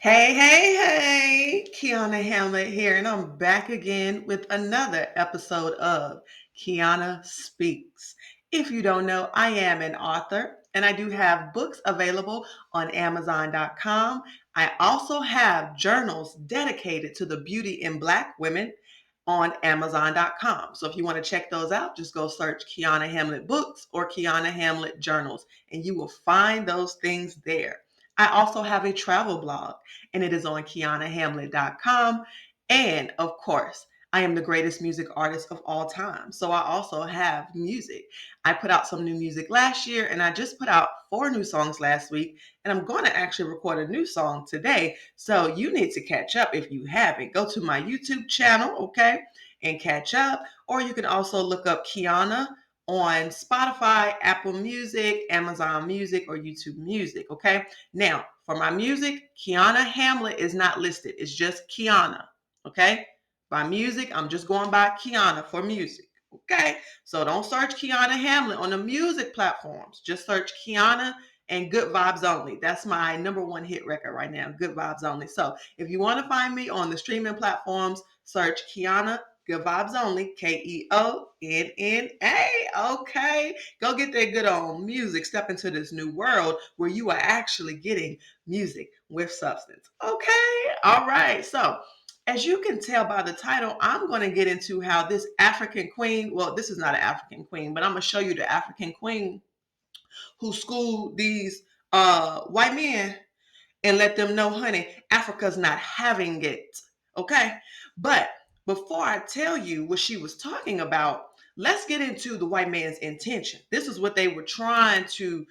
Hey, Keonna Hamlet here, and I'm back again with another episode of Keonna Speaks. If you don't know, I am an author, and I do have books available on Amazon.com. I also have journals dedicated to the beauty in Black women on Amazon.com. So if you want to check those out, just go search Keonna Hamlet Books or Keonna Hamlet Journals, and you will find those things there. I also have a travel blog, and it is on KeonnaHamlet.com. And of course, I am the greatest music artist of all time. So I also have music. I put out some new music last year, and I just put out 4 new songs last week. And I'm going to actually record a new song today. So you need to catch up if you haven't. Go to my YouTube channel, okay, and catch up. Or you can also look up Keonna on Spotify, Apple Music, Amazon Music, or YouTube Music, okay? Now, for my music, Keonna Hamlet is not listed. It's just Keonna, okay? By music, I'm just going by Keonna for music, okay? So don't search Keonna Hamlet on the music platforms. Just search Keonna and Good Vibes Only. That's my #1 hit record right now, Good Vibes Only. So if you want to find me on the streaming platforms, search Keonna Good Vibes Only, Keonna. Okay. Go get that good old music. Step into this new world where you are actually getting music with substance. Okay. All right. So, as you can tell by the title, I'm going to get into how this African queen, well, this is not an African queen, but I'm going to show you the African queen who schooled these white men and let them know, honey, Africa's not having it. Okay. But before I tell you what she was talking about, let's get into the white man's intention. This is what they were trying to,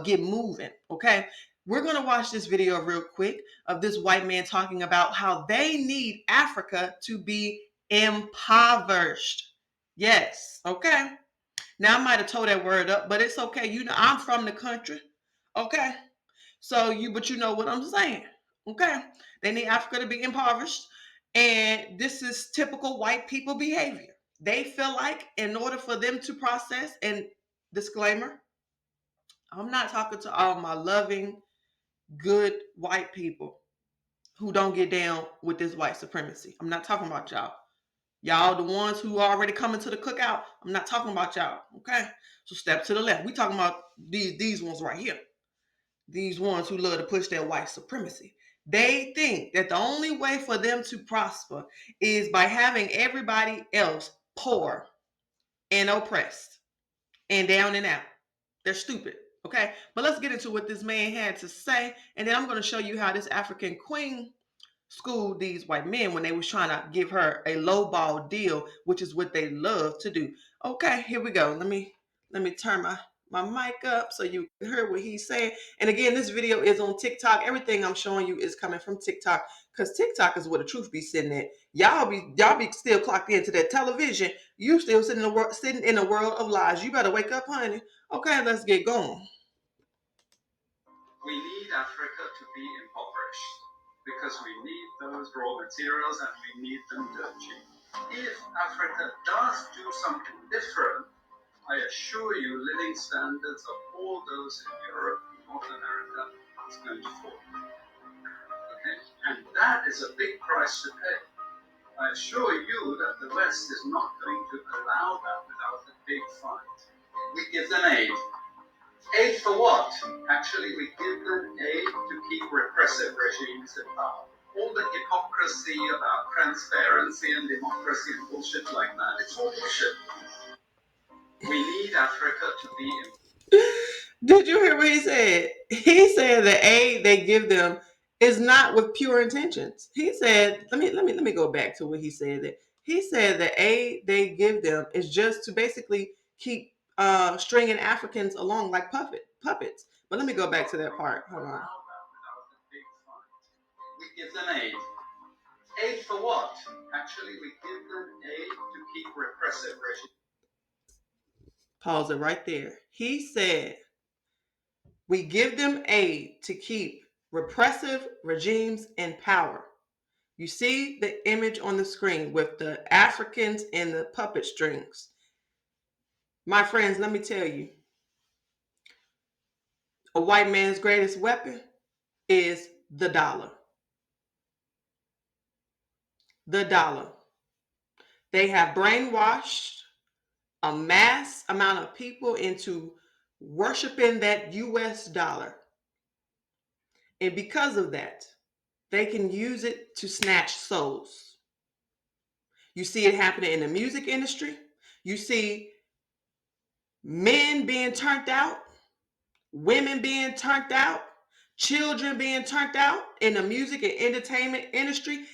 get moving. Okay. We're going to watch this video real quick of this white man talking about how they need Africa to be impoverished. Yes. Okay. Now, I might have told that word up, but it's okay. I'm from the country. Okay. But you know what I'm saying. Okay. They need Africa to be impoverished. And this is typical white people behavior. They feel like in order for them to process, and disclaimer, I'm not talking to all my loving, good white people who don't get down with this white supremacy. I'm not talking about y'all. Y'all, the ones who are already coming to the cookout, I'm not talking about y'all. Okay. So step to the left. We talking about these ones right here. These ones who love to push their white supremacy. They think that the only way for them to prosper is by having everybody else poor and oppressed and down and out. They're stupid. Okay. But let's get into what this man had to say. And then I'm going to show you how this African queen schooled these white men when they was trying to give her a lowball deal, which is what they love to do. Okay, here we go. Let me turn my mic up so you can hear what he's saying. And again, this video is on TikTok. Everything I'm showing you is coming from TikTok because TikTok is where the truth be sitting at. Y'all be still clocked into that television. You still sitting in a world of lies. You better wake up, honey. Okay, let's get going. We need Africa to be impoverished because we need those raw materials and we need them dirt cheap. If Africa does do something different, I assure you living standards of all those in Europe and North America is going to fall. Okay? And that is a big price to pay. I assure you that the West is not going to allow that without a big fight. We give them aid. Aid for what? Actually, we give them aid to keep repressive regimes in power. All the hypocrisy about transparency and democracy and bullshit like that, it's all bullshit. We need Africa to be... Did you hear what he said? He said the aid they give them is not with pure intentions. He said, let me go back to what he said. That he said the aid they give them is just to basically keep stringing Africans along like puppets. But let me go back to that part. Hold on. We give them aid. Aid for what? Actually, we give them aid to keep repressive regimes. Pause it right there. He said we give them aid to keep repressive regimes in power. You see the image on the screen with the Africans and the puppet strings. My friends, let me tell you, a white man's greatest weapon is the dollar. the dollar. They have brainwashed a mass amount of people into worshiping that US dollar. And because of that, they can use it to snatch souls. You see it happening in the music industry. You see men being turned out, women being turned out, children being turned out in the music and entertainment industry,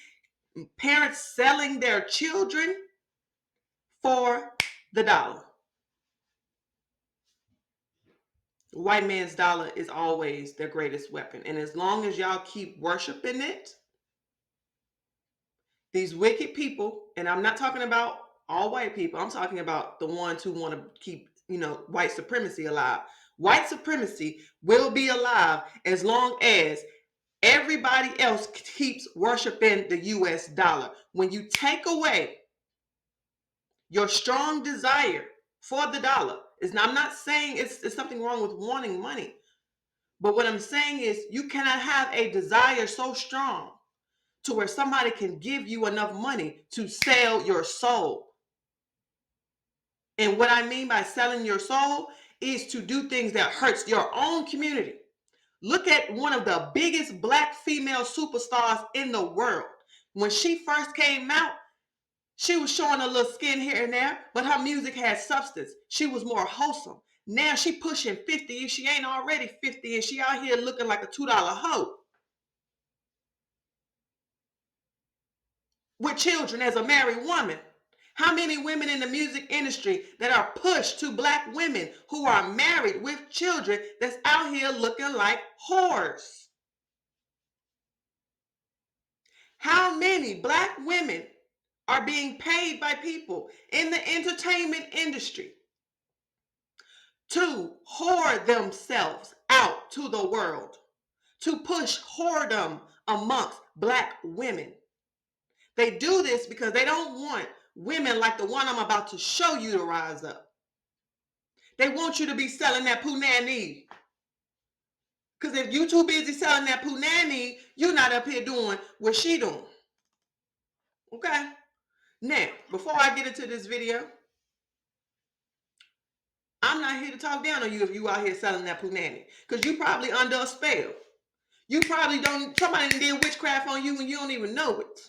parents selling their children for the dollar. White man's dollar is always their greatest weapon. And as long as y'all keep worshiping it, these wicked people, and I'm not talking about all white people, I'm talking about the ones who want to keep, white supremacy alive. White supremacy will be alive as long as everybody else keeps worshiping the US dollar. When you take away your strong desire for the dollar, I'm not saying it's something wrong with wanting money. But what I'm saying is you cannot have a desire so strong to where somebody can give you enough money to sell your soul. And what I mean by selling your soul is to do things that hurts your own community. Look at one of the biggest black female superstars in the world. When she first came out, she was showing a little skin here and there, but her music had substance. She was more wholesome. Now she pushing 50 if she ain't already 50, and she out here looking like a $2 hoe. With children as a married woman. How many women in the music industry that are pushed to black women who are married with children that's out here looking like whores? How many black women are being paid by people in the entertainment industry to whore themselves out to the world, to push whoredom amongst black women? They do this because they don't want women like the one I'm about to show you to rise up. They want you to be selling that punani. Because if you too busy selling that punani, you're not up here doing what she doing. Okay? Now, before I get into this video, I'm not here to talk down on you if you out here selling that punani. Because you probably under a spell. You probably somebody did witchcraft on you and you don't even know it.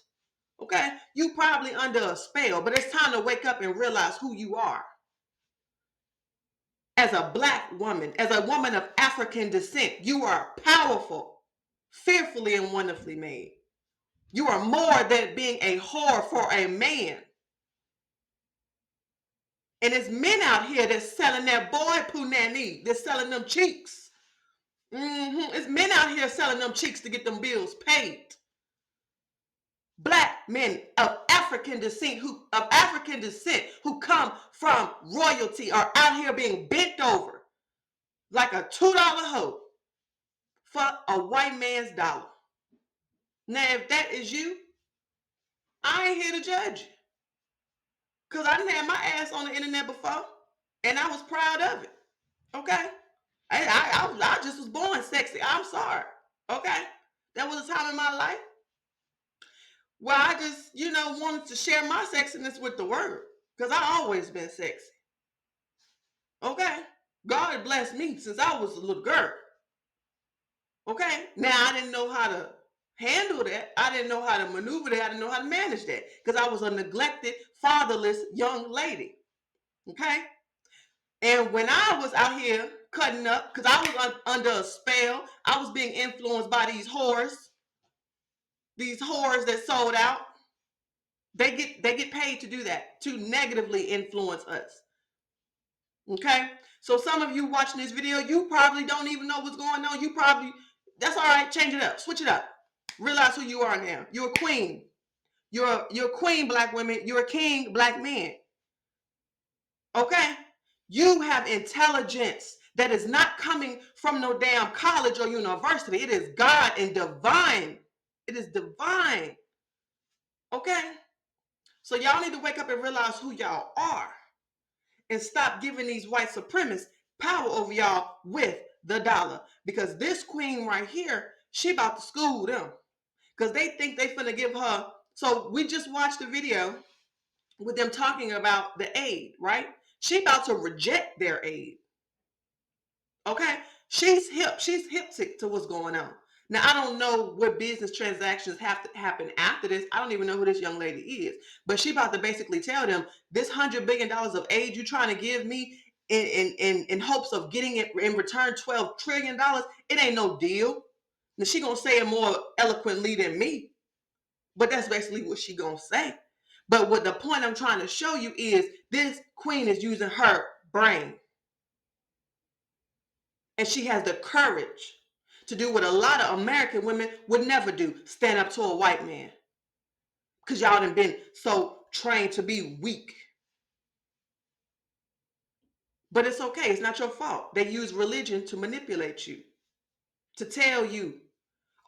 Okay? You probably under a spell, but it's time to wake up and realize who you are. As a black woman, as a woman of African descent, you are powerful, fearfully and wonderfully made. You are more than being a whore for a man. And it's men out here that's selling that boy punani, that's selling them cheeks. It's men out here selling them cheeks to get them bills paid. Black men of African descent who come from royalty are out here being bent over like a $2 hoe for a white man's dollar. Now, if that is you, I ain't here to judge you. Because I done had my ass on the internet before, and I was proud of it. Okay? I just was born sexy. I'm sorry. Okay? That was a time in my life where I just, wanted to share my sexiness with the world. Because I always been sexy. Okay? God blessed me since I was a little girl. Okay? Now, I didn't know how to handle that. I didn't know how to maneuver that. I didn't know how to manage that. Because I was a neglected, fatherless young lady. Okay? And when I was out here cutting up, because I was under a spell, I was being influenced by these whores that sold out. They get paid to do that, to negatively influence us. Okay? So some of you watching this video, you probably don't even know what's going on. That's all right, change it up, switch it up. Realize who you are now. You're a queen. You're a queen, black women. You're a king, black men. Okay? You have intelligence that is not coming from no damn college or university. It is God and divine. It is divine. Okay? So y'all need to wake up and realize who y'all are and stop giving these white supremacists power over y'all with the dollar. Because this queen right here, she about to school them. Because they think they finna give her So we just watched the video with them talking about the aid, right? She about to reject their aid. Okay, she's hip to what's going on. Now I don't know what business transactions have to happen after this. I don't even know who this young lady is, but she about to basically tell them this $100 billion of aid you trying to give me in hopes of getting it in return $12 trillion. It ain't no deal. Now she gonna say it more eloquently than me, but that's basically what she gonna say. But what the point I'm trying to show you is this queen is using her brain, and she has the courage to do what a lot of American women would never do: stand up to a white man. Because y'all done been so trained to be weak. But it's okay. It's not your fault. They use religion to manipulate you, to tell you,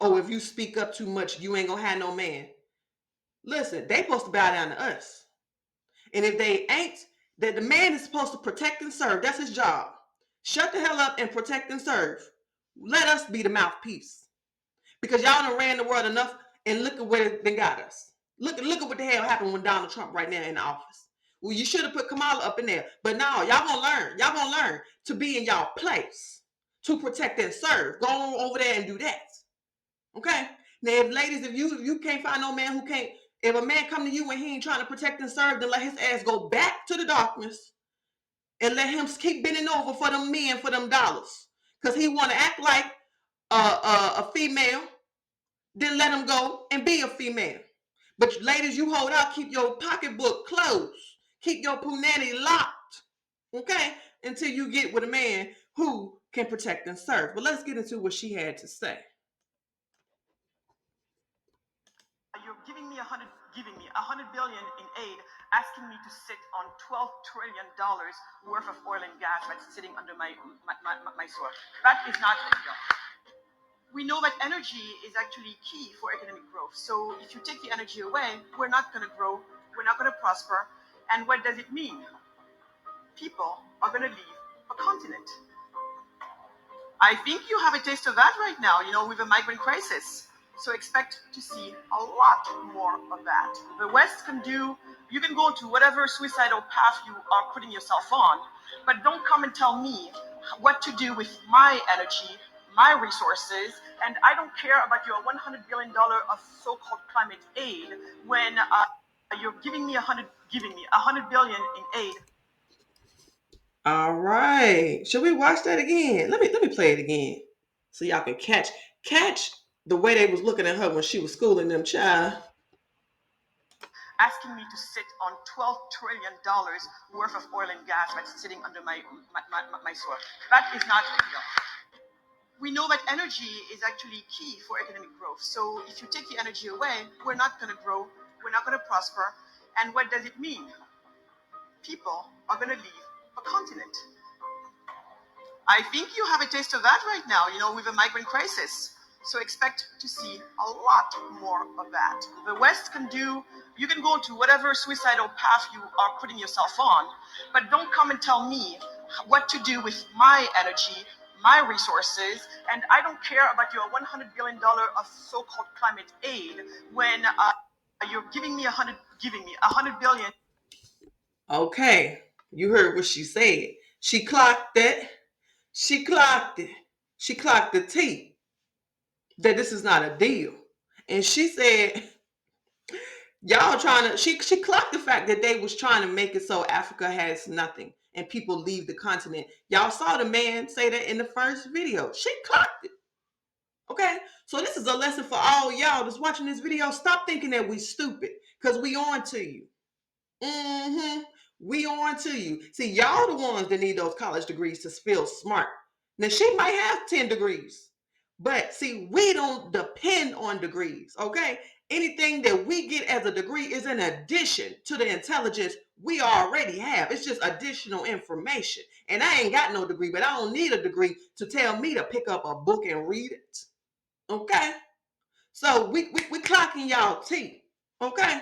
oh, if you speak up too much, you ain't gonna have no man. Listen, they supposed to bow down to us. And if they ain't, that the man is supposed to protect and serve. That's his job. Shut the hell up and protect and serve. Let us be the mouthpiece. Because y'all done ran the world enough, and look at where they got us. Look at what the hell happened with Donald Trump right now in the office. Well, you should have put Kamala up in there. But no, y'all gonna learn. Y'all gonna learn to be in y'all place, to protect and serve. Go on over there and do that. Okay? Now, if ladies, if you can't find no man who can't, if a man come to you and he ain't trying to protect and serve, then let his ass go back to the darkness and let him keep bending over for them men, for them dollars. Because he want to act like a female, then let him go and be a female. But ladies, you hold out, keep your pocketbook closed, keep your punani locked, okay, until you get with a man who can protect and serve. But let's get into what she had to say. You're giving me 100 billion in aid, asking me to sit on $12 trillion worth of oil and gas that's sitting under my soil. That is not a deal. We know that energy is actually key for economic growth. So if you take the energy away, we're not going to grow, we're not going to prosper. And what does it mean? People are going to leave a continent. I think you have a taste of that right now, with the migrant crisis. So expect to see a lot more of that. The West can do, you can go to whatever suicidal path you are putting yourself on, but don't come and tell me what to do with my energy, my resources, and I don't care about your $100 billion of so-called climate aid when you're giving me 100 billion in aid. All right. Should we watch that again? Let me play it again so y'all can catch the way they was looking at her when she was schooling them child. Asking me to sit on $12 trillion worth of oil and gas that's sitting under my soil. That is not a deal. We know that energy is actually key for economic growth. So if you take the energy away, we're not going to grow, we're not going to prosper. And what does it mean? People are going to leave a continent. I think you have a taste of that right now, with the migrant crisis. So expect to see a lot more of that. The West can do, you can go to whatever suicidal path you are putting yourself on, but don't come and tell me what to do with my energy, my resources, and I don't care about your $100 billion of so-called climate aid when you're giving me 100 billion. Okay. You heard what she said. She clocked that. She clocked it. She clocked the T that this is not a deal. And she said, y'all trying to, she clocked the fact that they was trying to make it so Africa has nothing and people leave the continent. Y'all saw the man say that in the first video. She clocked it. Okay? So this is a lesson for all y'all that's watching this video. Stop thinking that we stupid, because we on to you. Mm-hmm. We on to you. See, y'all the ones that need those college degrees to feel smart. Now she might have 10 degrees, but see, we don't depend on degrees. Okay, anything that we get as a degree is in addition to the intelligence we already have. It's just additional information. And I ain't got no degree, but I don't need a degree to tell me to pick up a book and read it. Okay, so we clocking y'all teeth. Okay?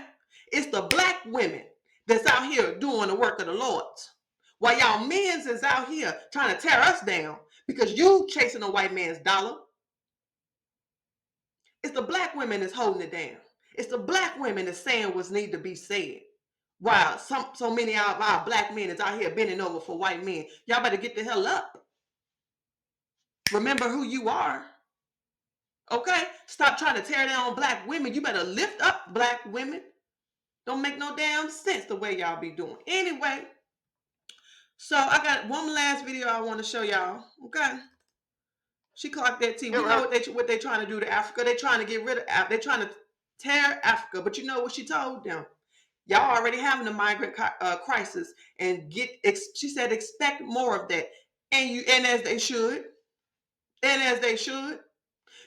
It's the black women that's out here doing the work of the Lord. While y'all men's is out here trying to tear us down because you chasing a white man's dollar. It's the black women that's holding it down. It's the black women that's saying what's need to be said. While so many of our black men is out here bending over for white men. Y'all better get the hell up. Remember who you are. Okay? Stop trying to tear down black women. You better lift up black women. Don't make no damn sense the way y'all be doing. Anyway, so I got one last video I want to show y'all. Okay? She clocked that T. We know what they trying to do to Africa. They trying to get rid of. They trying to tear Africa. But you know what she told them? Y'all already having a migrant crisis, and she said expect more of that, and as they should,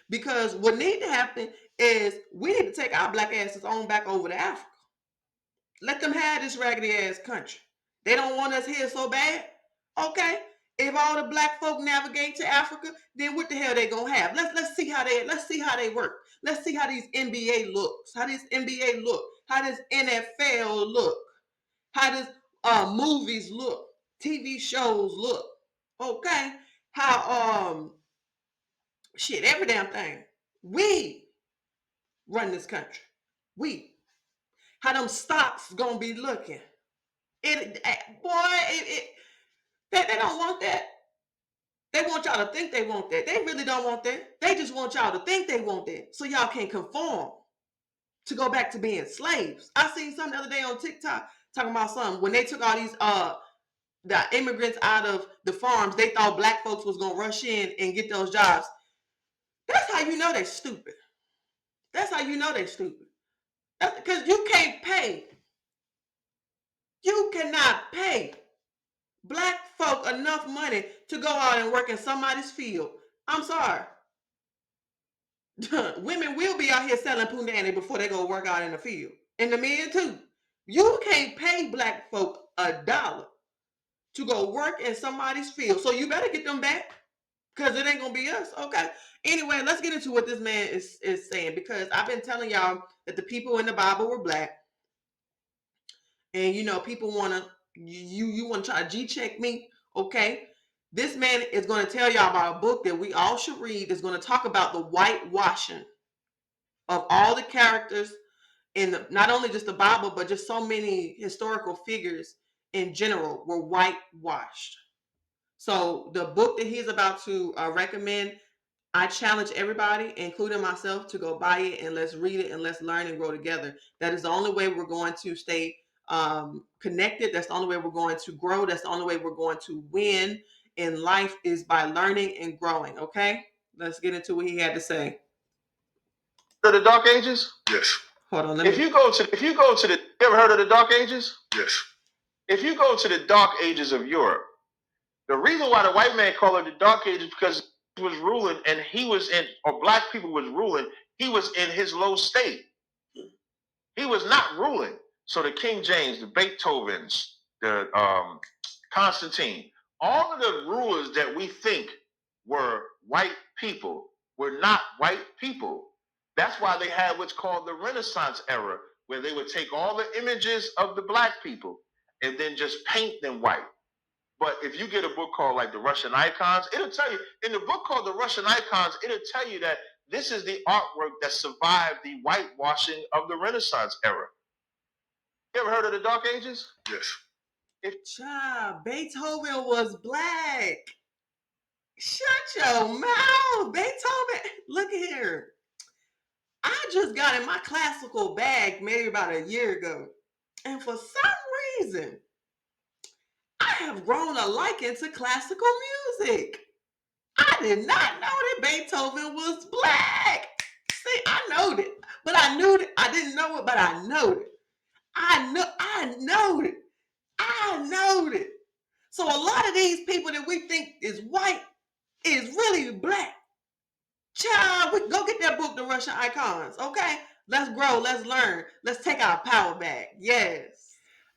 because what need to happen is we need to take our black asses on back over to Africa. Let them have this raggedy ass country. They don't want us here so bad. Okay, if all the black folk navigate to Africa, then what the hell they gonna have? Let's see how they work. Let's see how these NBA looks. How this NBA look. How this NFL look. How does movies look, TV shows look, okay? How shit, every damn thing. We run this country. We. How them stocks gonna be looking? They don't want that. They want y'all to think they want that. They really don't want that. They just want y'all to think they want that, so y'all can conform to go back to being slaves. I seen something the other day on TikTok talking about something when they took all these the immigrants out of the farms, they thought black folks was gonna rush in and get those jobs. That's how you know they're stupid. That's how you know they're stupid. That's because you can't pay. You cannot pay black folk enough money to go out and work in somebody's field. I'm sorry. Women will be out here selling punani before they go work out in the field. And the men too. You can't pay black folk $1 to go work in somebody's field. So you better get them back. Because it ain't gonna be us. Okay. Anyway, let's get into what this man is saying. Because I've been telling y'all that the people in the Bible were black. And you know, people wanna you wanna try to G-check me. Okay. This man is gonna tell y'all about a book that we all should read. It's gonna talk about the whitewashing of all the characters in not only just the Bible, but just so many historical figures in general were whitewashed. So the book that he's about to recommend, I challenge everybody, including myself, to go buy it and let's read it and let's learn and grow together. That is the only way we're going to stay connected. That's the only way we're going to grow. That's the only way we're going to win in life is by learning and growing. Okay, let's get into what he had to say. The Dark Ages? Yes. Hold on. If you go to the, you ever heard of the Dark Ages? Yes. If you go to the Dark Ages of Europe, the reason why the white man called it the Dark Ages is because he was ruling and he was in, or black people was ruling, he was in his low state. He was not ruling. So the King James, the Beethovens, the Constantine, all of the rulers that we think were white people were not white people. That's why they had what's called the Renaissance era, where they would take all the images of the black people and then just paint them white. But if you get a book called like the Russian Icons, it'll tell you, in the book called the Russian Icons, it'll tell you that this is the artwork that survived the whitewashing of the Renaissance era. You ever heard of the Dark Ages? Yes. Beethoven was black. Shut your mouth. Beethoven, look here. I just got in my classical bag maybe about a year ago. And for some reason, I have grown a liking to classical music. I did not know that Beethoven was black. See, I know it, but I knew it. I didn't know it, but I know it. I know it. I know it. So a lot of these people that we think is white is really black. Child, go get that book, The Russian Icons. Okay, let's grow, let's learn, let's take our power back. Yes.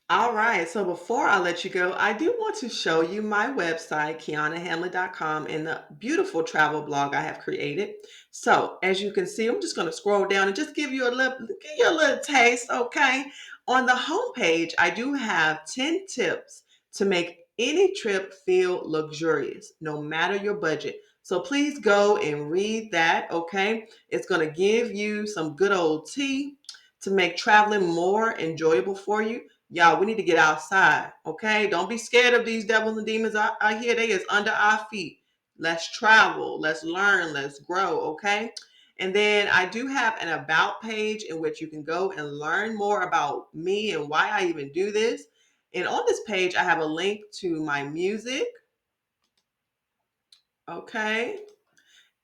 All right, so before I let you go, I do want to show you my website, KeonnaHamlin.com, and the beautiful travel blog I have created. So as you can see, I'm just going to scroll down and just give you a little taste, okay? On the homepage, I do have 10 tips to make any trip feel luxurious, no matter your budget. So please go and read that, okay? It's going to give you some good old tea to make traveling more enjoyable for you, y'all, we need to get outside, okay? Don't be scared of these devils and demons out here. They is under our feet. Let's travel, let's learn, let's grow, okay? And then I do have an about page in which you can go and learn more about me and why I even do this. And on this page, I have a link to my music, okay?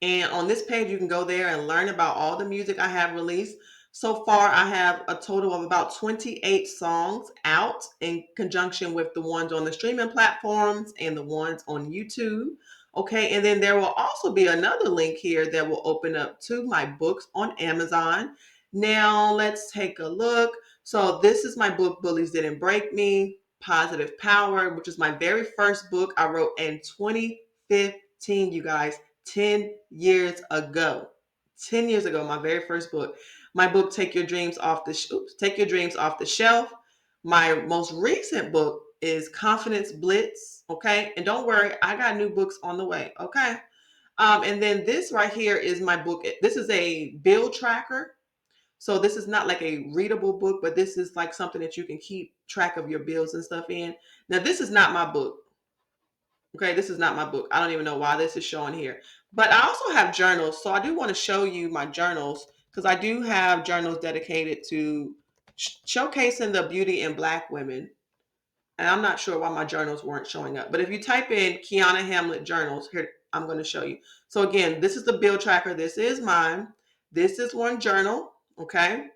And on this page, you can go there and learn about all the music I have released. So far, I have a total of about 28 songs out in conjunction with the ones on the streaming platforms and the ones on YouTube. Okay, and then there will also be another link here that will open up to my books on Amazon. Now, let's take a look. So, this is my book, Bullies Didn't Break Me, Positive Power, which is my very first book I wrote in 2015, you guys. 10 years ago. 10 years ago, my very first book. My book, Take Your Dreams Off the Shelf. My most recent book is Confidence Blitz. Okay. And don't worry, I got new books on the way. Okay. And then this right here is my book. This is a bill tracker. So this is not like a readable book, but this is like something that you can keep track of your bills and stuff in. Now, this is not my book. Okay, this is not my book. I don't even know why this is showing here. But I also have journals. So I do want to show you my journals because I do have journals dedicated to showcasing the beauty in Black women. And I'm not sure why my journals weren't showing up. But if you type in Keonna Hamlet journals, here, I'm going to show you. So again, this is the bill tracker. This is mine. This is one journal. Okay.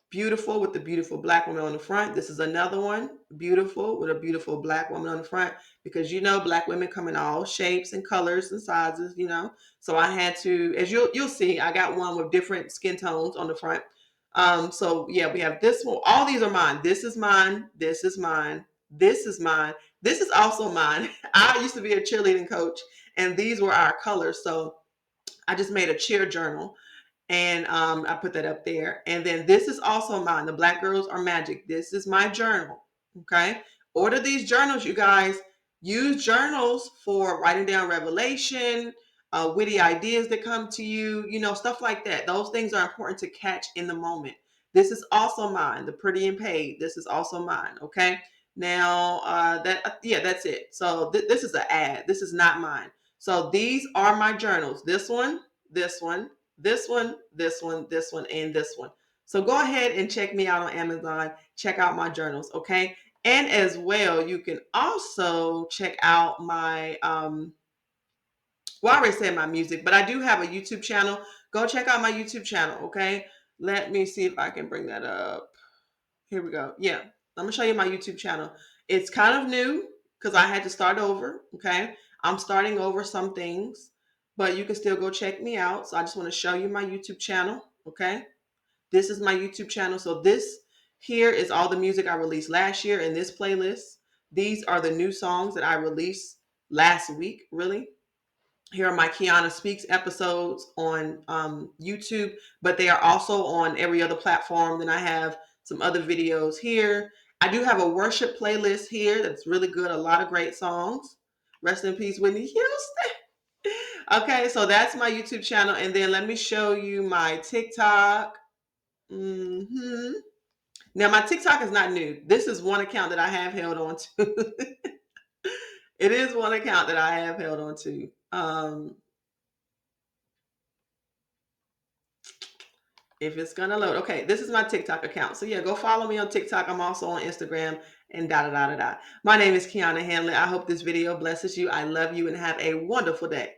Beautiful with the beautiful Black woman on the front. This is another one, beautiful with a beautiful Black woman on the front, because Black women come in all shapes and colors and sizes. So I had to, as you'll see, I got one with different skin tones on the front. So yeah, we have this one. All these are mine. This is mine. This is mine. This is mine. This is also mine. I used to be a cheerleading coach, and these were our colors. So I just made a cheer journal, and I put that up there. And then this is also mine. The Black Girls Are Magic. This is my journal. Okay. Order these journals, you guys. Use journals for writing down revelation, witty ideas that come to you, stuff like that. Those things are important to catch in the moment. This is also mine. The Pretty and Paid. This is also mine. Okay. Now, that's it. So this is an ad. This is not mine. So these are my journals. This one, this one, this one, this one, this one, and this one. So go ahead and check me out on Amazon. Check out my journals, okay? And as well, you can also check out my I already said my music, but I do have a YouTube channel. Go check out my YouTube channel, okay? Let me see if I can bring that up. Here we go. Yeah, I'm gonna show you my YouTube channel. It's kind of new because I had to start over. Okay, I'm starting over some things, but you can still go check me out. So I just want to show you my YouTube channel. Okay, this is my YouTube channel. So this here is all the music I released last year in this playlist. These are the new songs that I released last week. Really, here are my Keonna Speaks episodes on YouTube, but they are also on every other platform. Then I have some other videos here. I do have a worship playlist here that's really good. A lot of great songs. Rest in peace, Whitney Houston. Okay, so that's my YouTube channel. And then let me show you my TikTok. hmm Now, my TikTok is not new. This is one account that I have held on to. It is one account that I have held on to. If it's gonna load. Okay, this is my TikTok account. So yeah, go follow me on TikTok. I'm also on Instagram and da da da da da. My name is Keonna Hanley. I hope this video blesses you. I love you and have a wonderful day.